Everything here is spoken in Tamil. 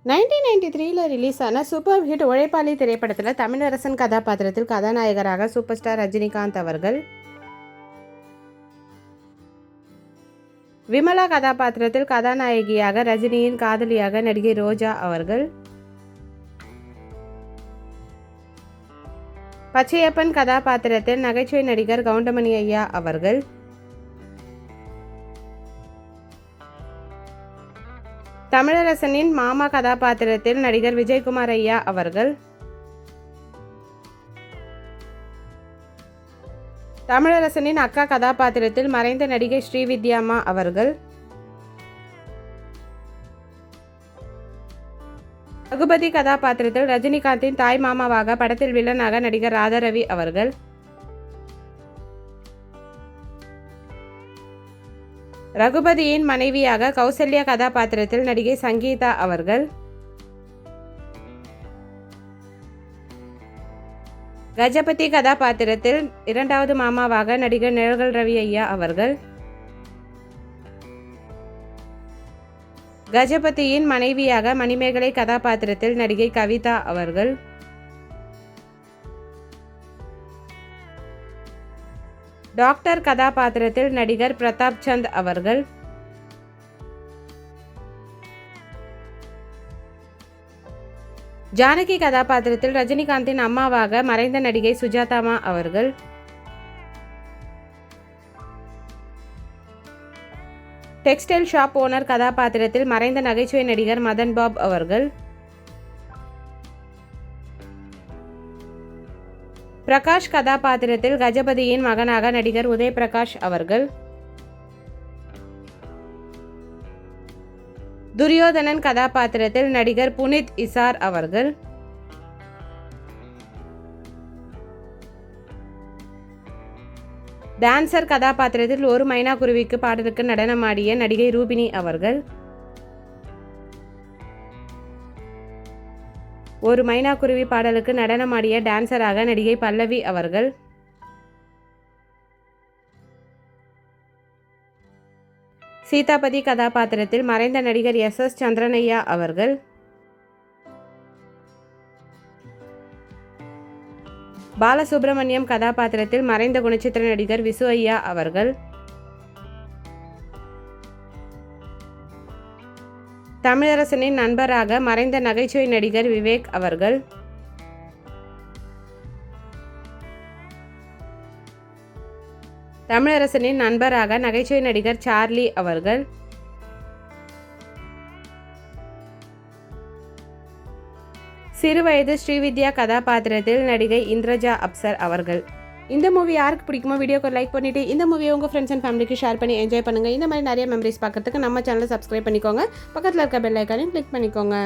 1993 ரிலீஸ் ஆன சூப்பர் ஹிட் உழைப்பாளி திரைப்படத்தில் தமிழரசன் கதாபாத்திரத்தில் கதாநாயகராக சூப்பர் ஸ்டார் ரஜினிகாந்த் அவர்கள், விமலா கதாபாத்திரத்தில் கதாநாயகியாக ரஜினியின் காதலியாக நடிகை ரோஜா அவர்கள், பச்சையப்பன் கதாபாத்திரத்தில் நகைச்சுவை நடிகர் கவுண்டமணி ஐயா அவர்கள், தமிழரசனின் மாமா கதாபாத்திரத்தில் நடிகர் விஜயகுமார் ஐயா அவர்கள், தமிழரசனின் அக்கா கதாபாத்திரத்தில் மறைந்த நடிகை ஸ்ரீவித்யாம்மா அவர்கள், ரகுபதி கதாபாத்திரத்தில் ரஜினிகாந்தின் தாய் மாமாவாக படத்தில் வில்லனாக நடிகர் ராதாரவி அவர்கள், ரகுபதியின் மனைவியாக கௌசல்யா கதாபாத்திரத்தில் நடிகை சங்கீதா அவர்கள், கஜபதி கதாபாத்திரத்தில் இரண்டாவது மாமாவாக நடிகர் நிழல்கள் ரவி ஐயா அவர்கள், கஜபதியின் மனைவியாக மணிமேகலை கதாபாத்திரத்தில் நடிகை கவிதா அவர்கள், டாக்டர் கதாபாத்திரத்தில் நடிகர் பிரதாப் சந்த் அவர்கள், ஜானகி கதாபாத்திரத்தில் ரஜினிகாந்தின் அம்மாவாக மறைந்த நடிகை சுஜாதாமா அவர்கள், டெக்ஸ்டைல் ஷாப் ஓனர் கதாபாத்திரத்தில் மறைந்த நகைச்சுவை நடிகர் மதன் பாப் அவர்கள், பிரகாஷ் கதாபாத்திரத்தில் கஜபதியின் மகனாக நடிகர் உதய் பிரகாஷ் அவர்கள், துரியோதனன் கதாபாத்திரத்தில் நடிகர் புனித் இசார் அவர்கள், டான்சர் கதாபாத்திரத்தில் ஒரு மைனா குருவிக்கு பாடலுக்கு நடனமாடிய நடிகை ரூபினி அவர்கள், ஒரு மைனா குருவி பாடலுக்கு நடனமாடிய டான்சராக நடிகை பல்லவி அவர்கள், சீதாபதி கதாபாத்திரத்தில் மறைந்த நடிகர் எஸ் சந்திரனையா அவர்கள், பாலசுப்ரமணியம் கதாபாத்திரத்தில் மறைந்த குணச்சித்திர நடிகர் விசு ஐயா அவர்கள், தமிழரசனின் நண்பராக மறைந்த நகைச்சுவை நடிகர் விவேக் அவர்கள், தமிழரசனின் நண்பராக நகைச்சுவை நடிகர் சார்லி அவர்கள், சிறுவயது ஸ்ரீவித்யா கதாபாத்திரத்தில் நடிகை இந்திரஜா அப்சர் அவர்கள். இந்த மூவி யாருக்கு பிடிக்குமோ வீடியோக்கு லைக் பண்ணிவிட்டு இந்த மூவியை உங்கள் ஃப்ரெண்ட்ஸ் அண்ட் ஃபேமிலிக்கு ஷேர் பண்ணி என்ஜாய் பண்ணுங்கள். இந்த மாதிரி நிறைய மெமரிஸ் பார்க்கறதுக்கு நம்ம சேனலை சப்ஸ்கிரைப் பண்ணிக்கோங்க. பக்கத்தில் இருக்க பெல் ஐக்கானையும் கிளிக் பண்ணிக்கோங்க.